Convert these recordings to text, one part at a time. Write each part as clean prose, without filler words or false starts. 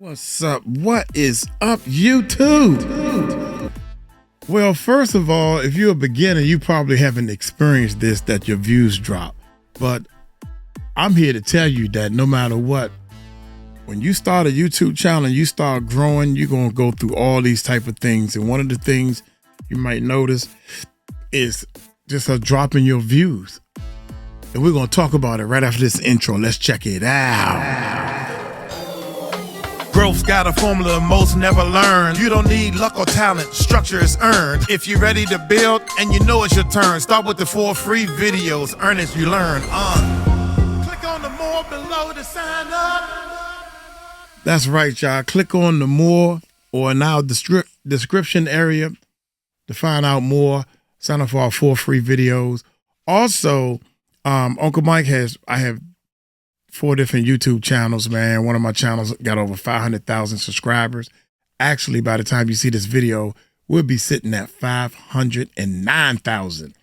What's up? What is up, YouTube? Well, first of all, if you're a beginner, you probably haven't experienced this, that your views drop. But I'm here to tell you that no matter what, when you start a YouTube channel and you start growing, you're going to go through all these type of things. And one of the things you might notice is just a drop in your views. And we're going to talk about it right after this intro. Let's check it out. Growth's got a formula most never learn. You don't need luck or talent, structure is earned. If you're ready to build and you know it's your turn, start with the 4 free videos, earn as you learn. Click on the more below to sign up. That's right, y'all. Click on the more or in our description area to find out more. Sign up for our 4 free videos. Also, Uncle Mike I have 4 different YouTube channels, man. One of my channels got over 500,000 subscribers. Actually, by the time you see this video, we'll be sitting at 509,000.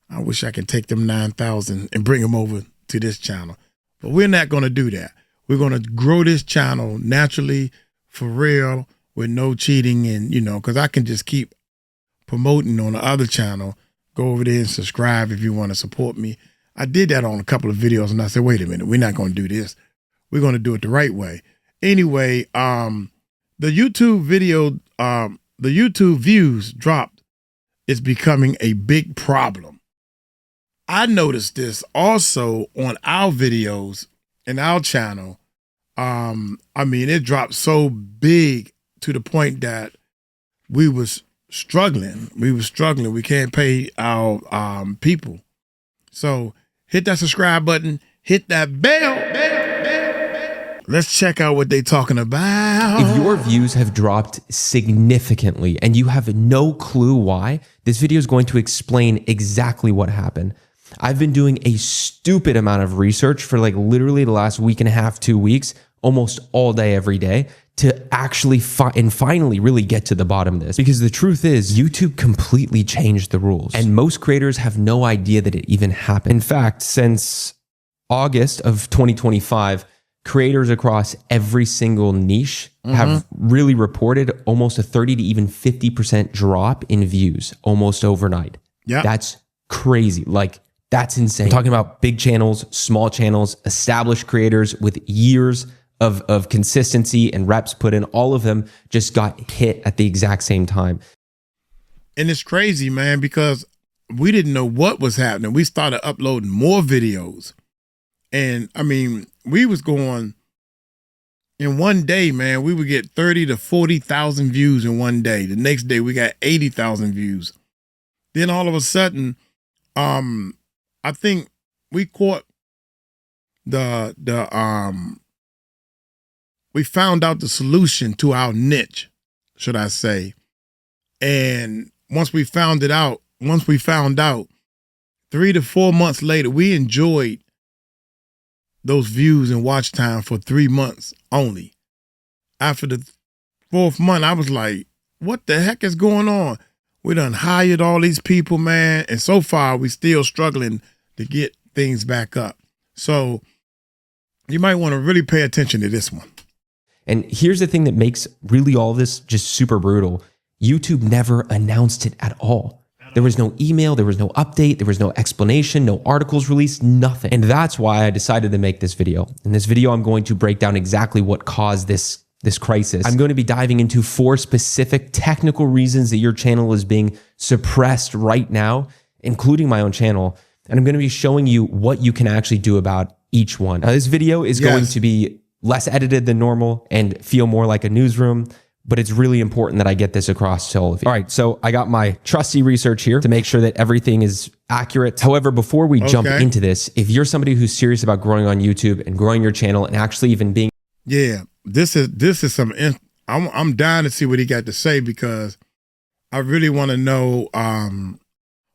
I wish I could take them 9,000 and bring them over to this channel. But we're not going to do that. We're going to grow this channel naturally, for real, with no cheating. And, because I can just keep promoting on the other channel. Go over there and subscribe if you want to support me. I did that on a couple of videos and I said, wait a minute, we're not going to do this. We're going to do it the right way. Anyway, the YouTube views dropped is becoming a big problem. I noticed this also on our videos in our channel. It dropped so big to the point that we was struggling. We can't pay our people. So hit that subscribe button, hit that bell. Let's check out what they talking about. If your views have dropped significantly and you have no clue why, this video is going to explain exactly what happened. I've been doing a stupid amount of research for literally the last week and a half, 2 weeks, almost all day, every day, to actually finally really get to the bottom of this. Because the truth is, YouTube completely changed the rules. And most creators have no idea that it even happened. In fact, since August of 2025, creators across every single niche have really reported almost a 30 to even 50% drop in views almost overnight. Yeah, that's crazy. That's insane. I'm talking about big channels, small channels, established creators with years of consistency and reps put in. All of them just got hit at the exact same time. And it's crazy, man, because we didn't know what was happening. We started uploading more videos. And we was going in one day, man, we would get 30 to 40,000 views in one day. The next day we got 80,000 views. Then all of a sudden, I think we caught we found out the solution to our niche, should I say. And once we found out, 3 to 4 months later, we enjoyed those views and watch time for 3 months only. After the 4th month, I was like, what the heck is going on? We done hired all these people, man. And so far, we still struggling to get things back up. So you might want to really pay attention to this one. And here's the thing that makes really all this just super brutal. YouTube never announced it at all. There was no email, there was no update, there was no explanation, no articles released, nothing. And that's why I decided to make this video. In this video, I'm going to break down exactly what caused this crisis. I'm going to be diving into 4 specific technical reasons that your channel is being suppressed right now, including my own channel. And I'm going to be showing you what you can actually do about each one. Now, this video is going to be less edited than normal and feel more like a newsroom, but it's really important that I get this across to all of you. All right, so I got my trusty research here to make sure that everything is accurate. However, before we jump into this, if you're somebody who's serious about growing on YouTube and growing your channel and actually even being... Yeah, this is some... I'm dying to see what he got to say, because I really want to know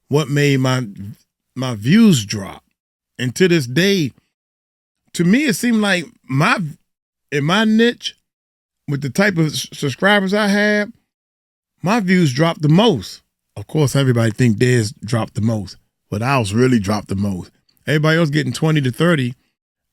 what made my views drop. And to this day, to me, it seemed like in my niche, with the type of subscribers I have, my views dropped the most. Of course, everybody think theirs dropped the most, but ours really dropped the most. Everybody else getting 20 to 30,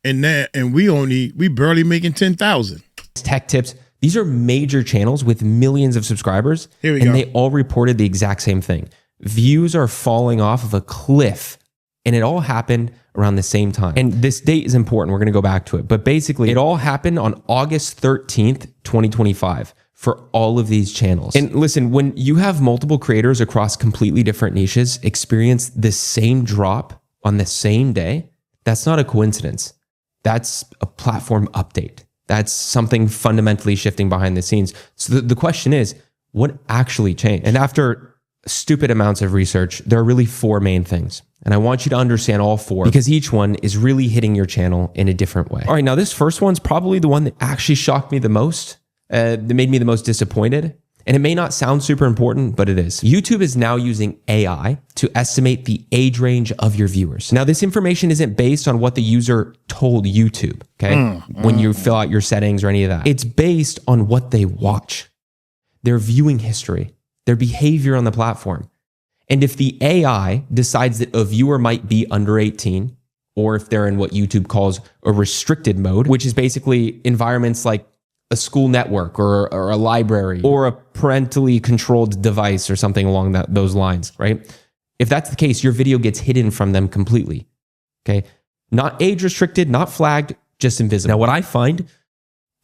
and we barely making 10,000. Tech tips These are major channels with millions of subscribers, Here we and go. they all reported the exact same thing. Views are falling off of a cliff, and it all happened around the same time. And this date is important. We're going to go back to it. But basically, it all happened on August 13th, 2025 for all of these channels. And listen, when you have multiple creators across completely different niches experience the same drop on the same day, that's not a coincidence. That's a platform update. That's something fundamentally shifting behind the scenes. So the question is, what actually changed? And after stupid amounts of research, there are really four main things. And I want you to understand all four because each one is really hitting your channel in a different way. All right, now this first one's probably the one that actually shocked me the most, that made me the most disappointed. And it may not sound super important, but it is. YouTube is now using AI to estimate the age range of your viewers. Now, this information isn't based on what the user told YouTube, okay? When you fill out your settings or any of that. It's based on what they watch, their viewing history, their behavior on the platform. And if the AI decides that a viewer might be under 18, or if they're in what YouTube calls a restricted mode, which is basically environments like a school network or a library or a parentally controlled device or something along those lines, right? If that's the case, your video gets hidden from them completely, okay? Not age restricted, not flagged, just invisible. Now, what I find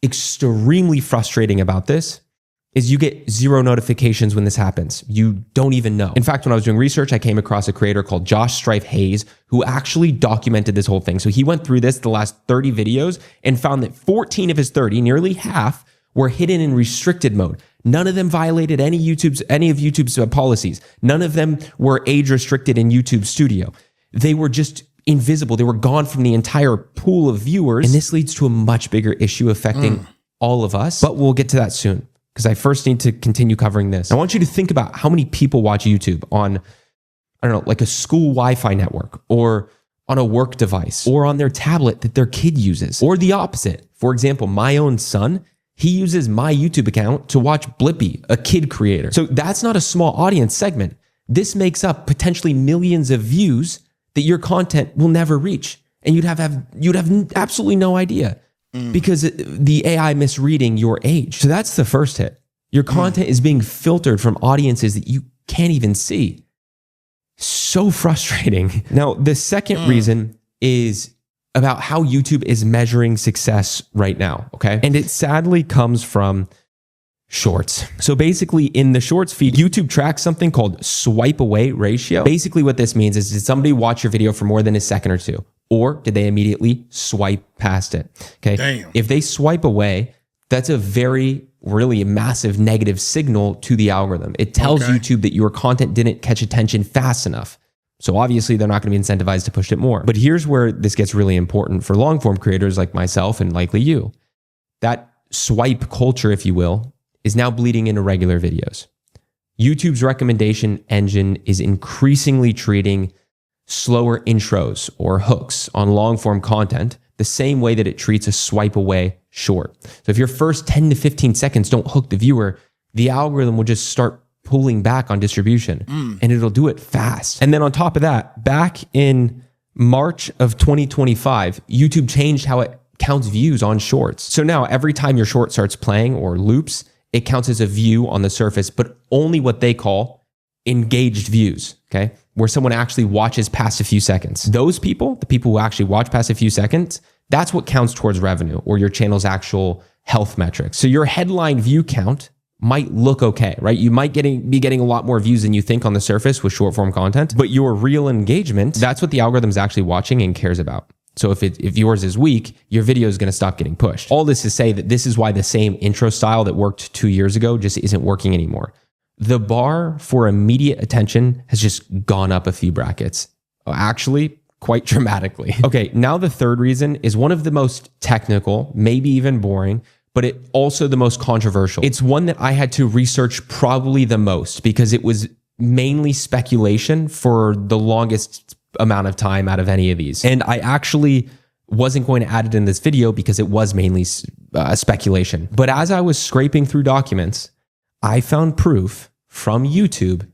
extremely frustrating about this is you get zero notifications when this happens. You don't even know. In fact, when I was doing research, I came across a creator called Josh Strife Hayes who actually documented this whole thing. So he went through the last 30 videos and found that 14 of his 30, nearly half, were hidden in restricted mode. None of them violated any of YouTube's policies. None of them were age restricted in YouTube Studio. They were just invisible. They were gone from the entire pool of viewers. And this leads to a much bigger issue affecting all of us, but we'll get to that soon, because I first need to continue covering this. I want you to think about how many people watch YouTube on, I don't know, like a school Wi-Fi network or on a work device or on their tablet that their kid uses, or the opposite. For example, my own son, he uses my YouTube account to watch Blippi, a kid creator. So that's not a small audience segment. This makes up potentially millions of views that your content will never reach. And you'd have absolutely no idea. Because the AI misreading your age. So that's the first hit. Your content is being filtered from audiences that you can't even see. So frustrating. Now, the second reason is about how YouTube is measuring success right now, okay? And it sadly comes from Shorts. So basically in the Shorts feed, YouTube tracks something called swipe away ratio. Basically what this means is, did somebody watch your video for more than a second or two? Or did they immediately swipe past it? Okay. Damn. If they swipe away, that's a really massive negative signal to the algorithm. It tells YouTube that your content didn't catch attention fast enough. So obviously they're not going to be incentivized to push it more. But here's where this gets really important for long form creators like myself and likely you. That swipe culture, if you will, is now bleeding into regular videos. YouTube's recommendation engine is increasingly treating slower intros or hooks on long form content the same way that it treats a swipe away short. So if your first 10 to 15 seconds don't hook the viewer, the algorithm will just start pulling back on distribution and it'll do it fast. And then on top of that, back in March of 2025, YouTube changed how it counts views on shorts. So now every time your short starts playing or loops, it counts as a view on the surface, but only what they call engaged views, okay? Where someone actually watches past a few seconds. Those people, the people who actually watch past a few seconds, that's what counts towards revenue or your channel's actual health metrics. So your headline view count might look okay, right? You might be getting a lot more views than you think on the surface with short form content, but your real engagement, that's what the algorithm's actually watching and cares about. So if yours is weak, your video is going to stop getting pushed. All this to say that this is why the same intro style that worked 2 years ago just isn't working anymore. The bar for immediate attention has just gone up a few brackets. Actually, quite dramatically. Okay, now the third reason is one of the most technical, maybe even boring, but it also the most controversial. It's one that I had to research probably the most because it was mainly speculation for the longest amount of time out of any of these. And I actually wasn't going to add it in this video because it was mainly speculation. But as I was scraping through documents, I found proof from YouTube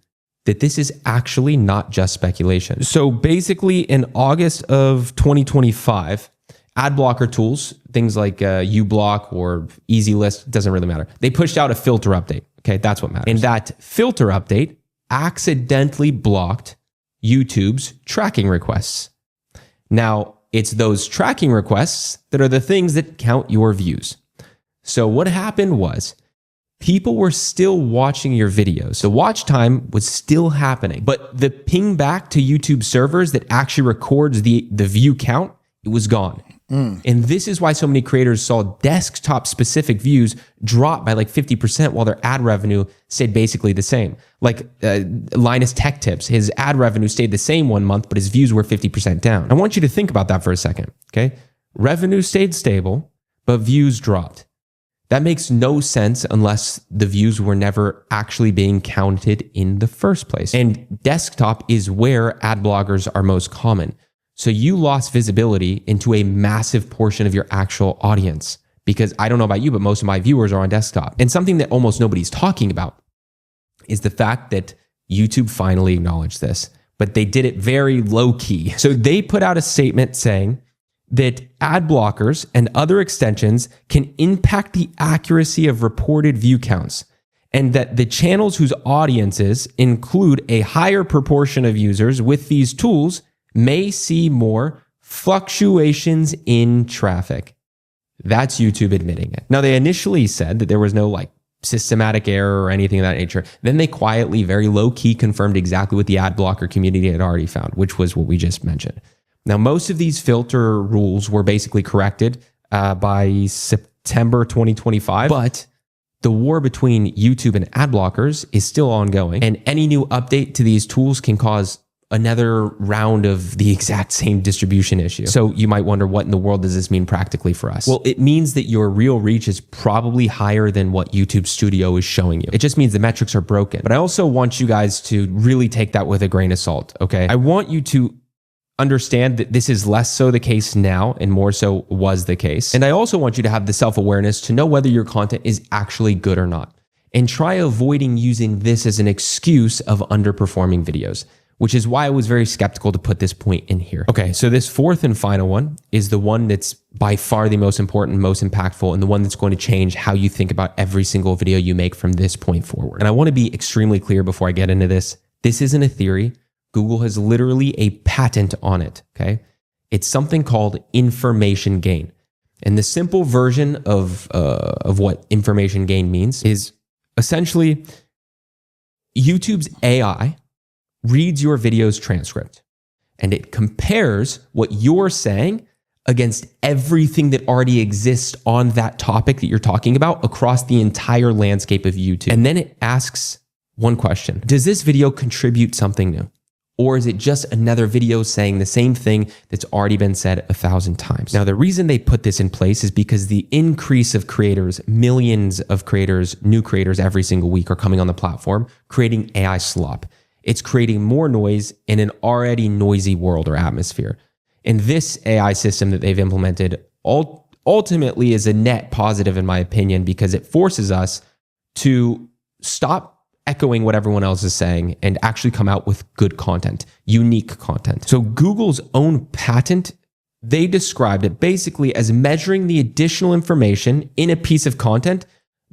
that this is actually not just speculation. So basically in August of 2025, ad blocker tools, things like uBlock or EasyList, doesn't really matter. They pushed out a filter update. Okay, that's what matters. And that filter update accidentally blocked YouTube's tracking requests. Now, it's those tracking requests that are the things that count your views. So what happened was people were still watching your videos. The watch time was still happening, but the ping back to YouTube servers that actually records the view count, it was gone. And this is why so many creators saw desktop specific views drop by like 50% while their ad revenue stayed basically the same. Like Linus Tech Tips, his ad revenue stayed the same 1 month, but his views were 50% down. I want you to think about that for a second, okay? Revenue stayed stable, but views dropped. That makes no sense unless the views were never actually being counted in the first place. And desktop is where ad blockers are most common. So you lost visibility into a massive portion of your actual audience, because I don't know about you, but most of my viewers are on desktop. And something that almost nobody's talking about is the fact that YouTube finally acknowledged this, but they did it very low key. So they put out a statement saying that ad blockers and other extensions can impact the accuracy of reported view counts, and that the channels whose audiences include a higher proportion of users with these tools may see more fluctuations in traffic. That's YouTube admitting it. Now, they initially said that there was no like systematic error or anything of that nature. Then they quietly, very low key, confirmed exactly what the ad blocker community had already found, which was what we just mentioned. Now, most of these filter rules were basically corrected by September 2025, but the war between YouTube and ad blockers is still ongoing, and any new update to these tools can cause another round of the exact same distribution issue. So you might wonder, what in the world does this mean practically for us? Well, it means that your real reach is probably higher than what YouTube Studio is showing you. It just means the metrics are broken. But I also want you guys to really take that with a grain of salt, okay? I want you to understand that this is less so the case now and more so was the case. And I also want you to have the self-awareness to know whether your content is actually good or not. And try avoiding using this as an excuse of underperforming videos, which is why I was very skeptical to put this point in here. Okay, so this fourth and final one is the one that's by far the most important, most impactful, and the one that's going to change how you think about every single video you make from this point forward. And I want to be extremely clear before I get into this. This isn't a theory. Google has literally a patent on it, okay? It's something called information gain. And the simple version of what information gain means is essentially YouTube's AI reads your video's transcript and it compares what you're saying against everything that already exists on that topic that you're talking about across the entire landscape of YouTube. And then it asks one question: does this video contribute something new? Or is it just another video saying the same thing that's already been said 1,000 times? Now, the reason they put this in place is because the increase of creators, millions of creators, new creators every single week are coming on the platform, creating AI slop. It's creating more noise in an already noisy world or atmosphere. And this AI system that they've implemented ultimately is a net positive, in my opinion, because it forces us to stop echoing what everyone else is saying and actually come out with good content, unique content. So Google's own patent, they described it basically as measuring the additional information in a piece of content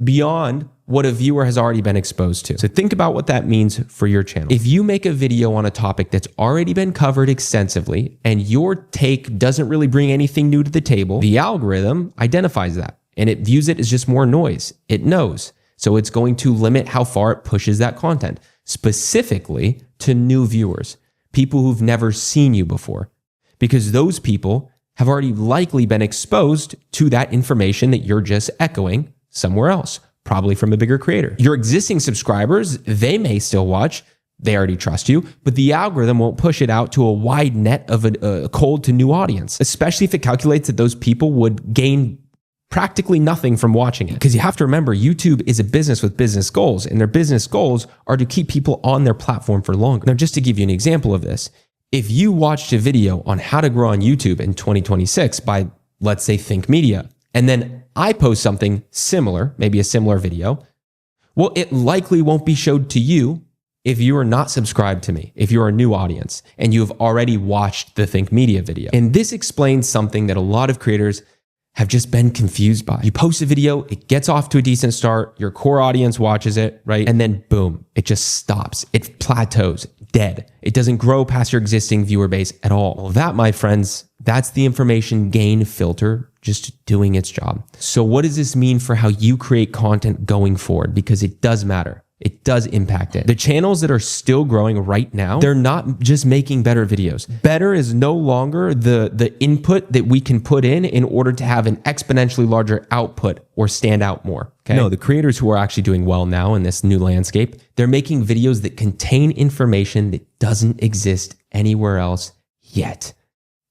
beyond what a viewer has already been exposed to. So think about what that means for your channel. If you make a video on a topic that's already been covered extensively and your take doesn't really bring anything new to the table, the algorithm identifies that and it views it as just more noise. It knows. So it's going to limit how far it pushes that content, specifically to new viewers, people who've never seen you before, because those people have already likely been exposed to that information that you're just echoing somewhere else, probably from a bigger creator. Your existing subscribers, they may still watch, they already trust you, but the algorithm won't push it out to a wide net of a cold to new audience, especially if it calculates that those people would gain practically nothing from watching it. Because you have to remember, YouTube is a business with business goals, and their business goals are to keep people on their platform for longer. Now, just to give you an example of this, if you watched a video on how to grow on YouTube in 2026 by, let's say, Think Media, and then I post something similar, maybe a similar video, well, it likely won't be showed to you if you are not subscribed to me, if you're a new audience and you have already watched the Think Media video. And this explains something that a lot of creators have just been confused by. You post a video, it gets off to a decent start, your core audience watches it, right? And then boom, it just stops. It plateaus, dead. It doesn't grow past your existing viewer base at all. Well, that, my friends, that's the information gain filter just doing its job. So what does this mean for how you create content going forward? Because it does matter. It does impact it. The channels that are still growing right now, they're not just making better videos. Better is no longer the input that we can put in order to have an exponentially larger output or stand out more. Okay? No, the creators who are actually doing well now in this new landscape, they're making videos that contain information that doesn't exist anywhere else yet.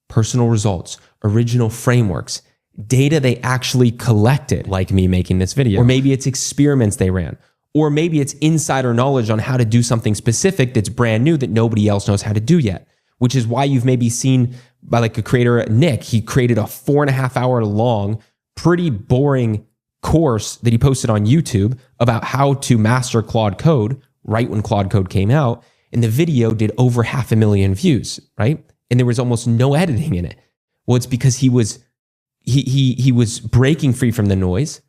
Personal results, original frameworks, data they actually collected, like me making this video, or maybe it's experiments they ran. Or maybe it's insider knowledge on how to do something specific that's brand new that nobody else knows how to do yet, which is why you've maybe seen by like a creator, Nick, he created a 4.5 hour long, pretty boring course that he posted on YouTube about how to master Claude Code right when Claude Code came out. And the video did over 500,000 views, right? And there was almost no editing in it. Well, it's because he was breaking free from the noise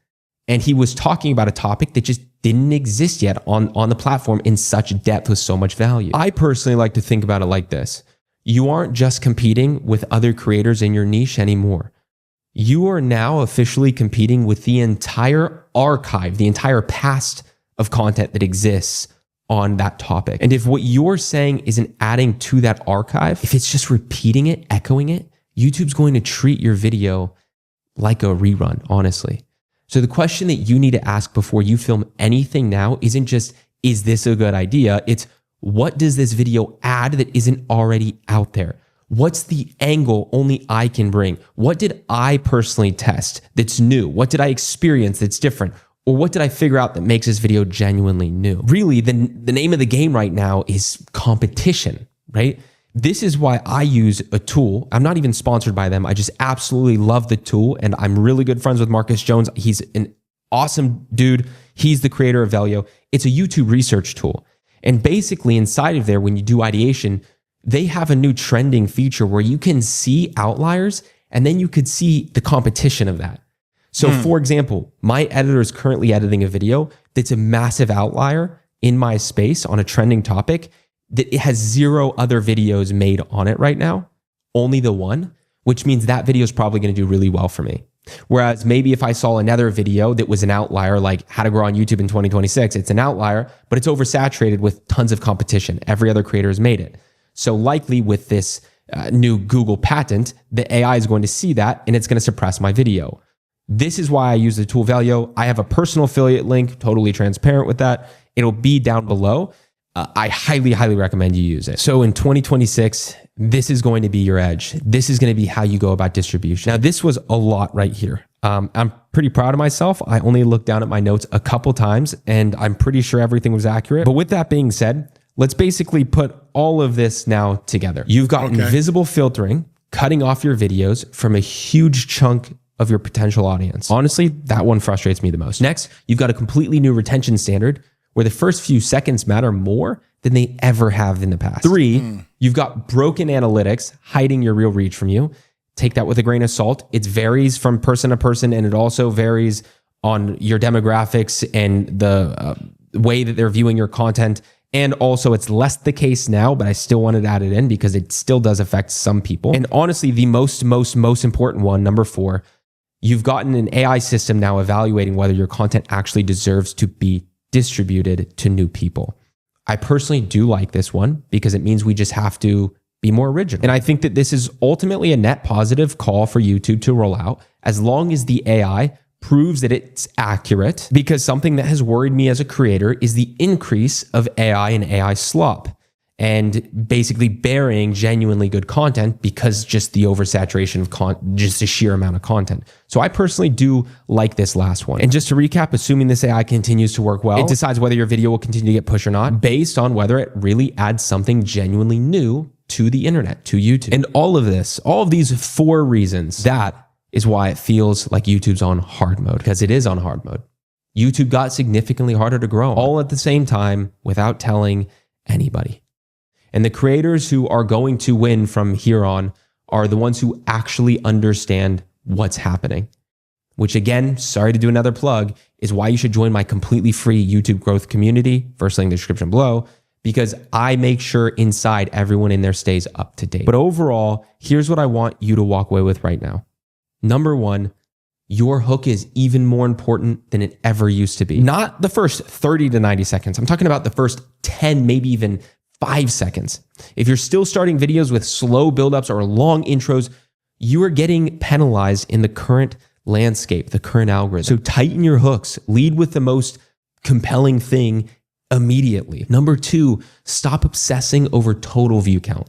and he was talking about a topic that just didn't exist yet on the platform in such depth with so much value. I personally like to think about it like this. You aren't just competing with other creators in your niche anymore. You are now officially competing with the entire archive, the entire past of content that exists on that topic. And if what you're saying isn't adding to that archive, if it's just repeating it, echoing it, YouTube's going to treat your video like a rerun, honestly. So the question that you need to ask before you film anything now isn't just, is this a good idea? It's, what does this video add that isn't already out there? What's the angle only I can bring? What did I personally test that's new? What did I experience that's different? Or what did I figure out that makes this video genuinely new? Really, the name of the game right now is competition, right? This is why I use a tool. I'm not even sponsored by them. I just absolutely love the tool. And I'm really good friends with Marcus Jones. He's an awesome dude. He's the creator of Velio. It's a YouTube research tool. And basically inside of there, when you do ideation, they have a new trending feature where you can see outliers and then you could see the competition of that. So for example, my editor is currently editing a video that's a massive outlier in my space on a trending topic that it has 0 other videos made on it right now, only the one, which means that video is probably going to do really well for me. Whereas maybe if I saw another video that was an outlier, like how to grow on YouTube in 2026, it's an outlier, but it's oversaturated with tons of competition. Every other creator has made it. So likely with this new Google patent, the AI is going to see that and it's going to suppress my video. This is why I use the tool Velio. I have a personal affiliate link, totally transparent with that. It'll be down below. I highly, highly recommend you use it. So in 2026, this is going to be your edge. This is going to be how you go about distribution. Now, this was a lot right here. I'm pretty proud of myself. I only looked down at my notes a couple times and I'm pretty sure everything was accurate. But with that being said, let's basically put all of this now together. You've got invisible filtering, cutting off your videos from a huge chunk of your potential audience. Honestly, that one frustrates me the most. Next, you've got a completely new retention standard where the first few seconds matter more than they ever have in the past. 3, you've got broken analytics hiding your real reach from you. Take that with a grain of salt. It varies from person to person, and it also varies on your demographics and the way that they're viewing your content. And also, it's less the case now, but I still wanted to add it in because it still does affect some people. And honestly, the most important one, number 4, you've gotten an AI system now evaluating whether your content actually deserves to be distributed to new people. I personally do like this one because it means we just have to be more original. And I think that this is ultimately a net positive call for YouTube to roll out as long as the AI proves that it's accurate, because something that has worried me as a creator is the increase of AI and AI slop and basically burying genuinely good content because just the oversaturation of just the sheer amount of content. So I personally do like this last one. And just to recap, assuming this AI continues to work well, it decides whether your video will continue to get pushed or not based on whether it really adds something genuinely new to the internet, to YouTube. And all of these 4 reasons, that is why it feels like YouTube's on hard mode, because it is on hard mode. YouTube got significantly harder to grow all at the same time without telling anybody. And the creators who are going to win from here on are the ones who actually understand what's happening. Which again, sorry to do another plug, is why you should join my completely free YouTube growth community, first link in the description below, because I make sure inside everyone in there stays up to date. But overall, here's what I want you to walk away with right now. Number one, your hook is even more important than it ever used to be. Not the first 30 to 90 seconds. I'm talking about the first 10, maybe even 5 seconds. If you're still starting videos with slow buildups or long intros, you are getting penalized in the current landscape, the current algorithm. So tighten your hooks, lead with the most compelling thing immediately. Number two, stop obsessing over total view count.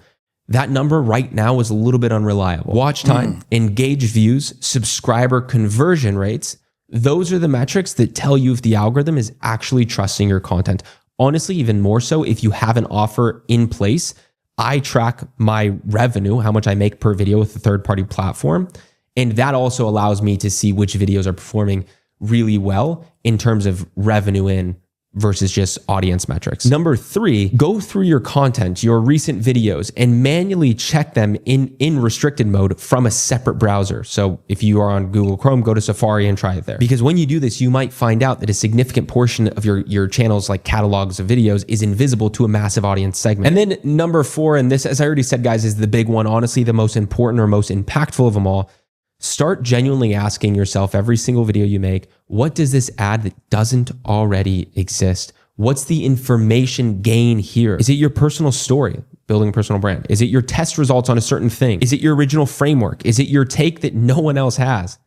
That number right now is a little bit unreliable. Watch time, engaged views, subscriber conversion rates. Those are the metrics that tell you if the algorithm is actually trusting your content. Honestly, even more so if you have an offer in place. I track my revenue, how much I make per video with a third-party platform. And that also allows me to see which videos are performing really well in terms of revenue in versus just audience metrics. Number three, go through your content, your recent videos, and manually check them in restricted mode from a separate browser. So if you are on Google Chrome, go to Safari and try it there. Because when you do this, you might find out that a significant portion of your channel's like catalogs of videos is invisible to a massive audience segment. And then number four, and this, as I already said, guys, is the big one, honestly, the most important or most impactful of them all. Start genuinely asking yourself every single video you make, what does this add that doesn't already exist? What's the information gain here? Is it your personal story, building a personal brand? Is it your test results on a certain thing? Is it your original framework? Is it your take that no one else has?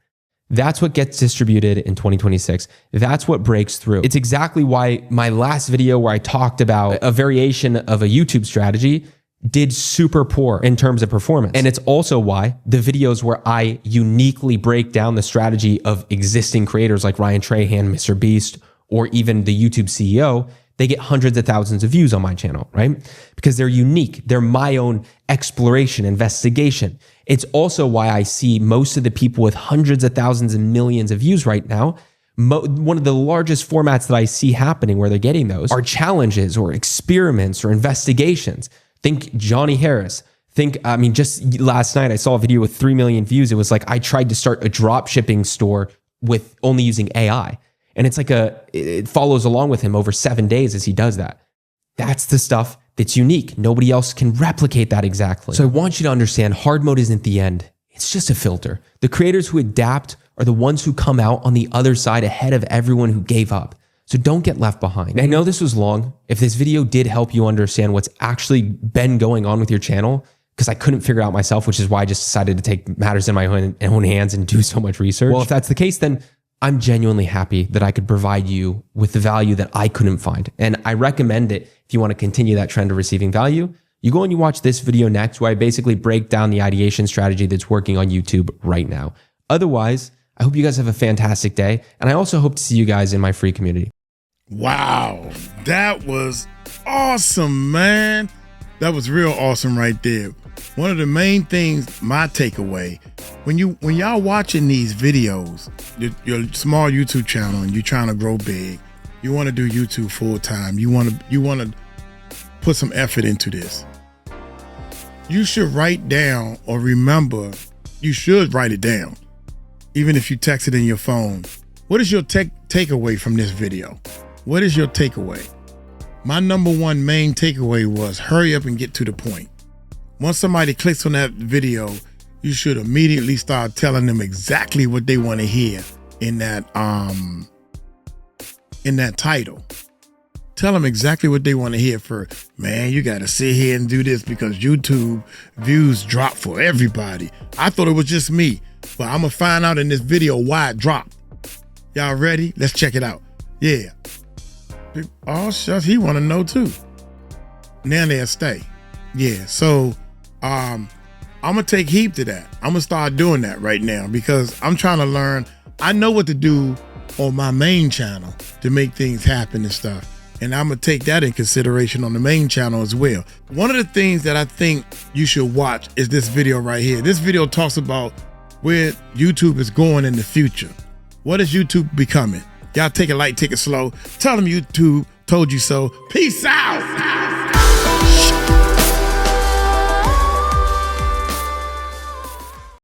That's what gets distributed in 2026. That's what breaks through. It's exactly why my last video where I talked about a variation of a YouTube strategy did super poor in terms of performance. And it's also why the videos where I uniquely break down the strategy of existing creators like Ryan Trahan, Mr. Beast, or even the YouTube CEO, they get hundreds of thousands of views on my channel, right? Because they're unique. They're my own exploration, investigation. It's also why I see most of the people with hundreds of thousands and millions of views right now. One of the largest formats that I see happening where they're getting those are challenges or experiments or investigations. Think Johnny Harris. Just last night I saw a video with 3 million views. It was like, I tried to start a drop shipping store with only using AI. And it's like it follows along with him over 7 days as he does that. That's the stuff that's unique. Nobody else can replicate that exactly. So I want you to understand hard mode isn't the end. It's just a filter. The creators who adapt are the ones who come out on the other side ahead of everyone who gave up. So don't get left behind. I know this was long. If this video did help you understand what's actually been going on with your channel, because I couldn't figure it out myself, which is why I just decided to take matters in my own hands and do so much research. Well, if that's the case, then I'm genuinely happy that I could provide you with the value that I couldn't find. And I recommend it if you want to continue that trend of receiving value. You go and you watch this video next where I basically break down the ideation strategy that's working on YouTube right now. Otherwise, I hope you guys have a fantastic day. And I also hope to see you guys in my free community. Wow, that was awesome, man. That was real awesome right there. One of the main things, my takeaway, when y'all watching these videos, your small YouTube channel and you're trying to grow big, you want to do YouTube full time, you want to put some effort into this. You should write down or remember, you should write it down, even if you text it in your phone. What is your takeaway from this video? What is your takeaway? My number one main takeaway was hurry up and get to the point. Once somebody clicks on that video, you should immediately start telling them exactly what they want to hear in that title. Tell them exactly what they want to hear first. Man, you got to sit here and do this because YouTube views drop for everybody. I thought it was just me, but I'm going to find out in this video why it dropped. Y'all ready? Let's check it out. Yeah. Oh, shucks, he want to know too. Now they'll stay. Yeah, so I'm going to take heed to that. I'm going to start doing that right now because I'm trying to learn. I know what to do on my main channel to make things happen and stuff. And I'm going to take that in consideration on the main channel as well. One of the things that I think you should watch is this video right here. This video talks about where YouTube is going in the future. What is YouTube becoming? Y'all take it light, take it slow. Tell them YouTube told you so. Peace out.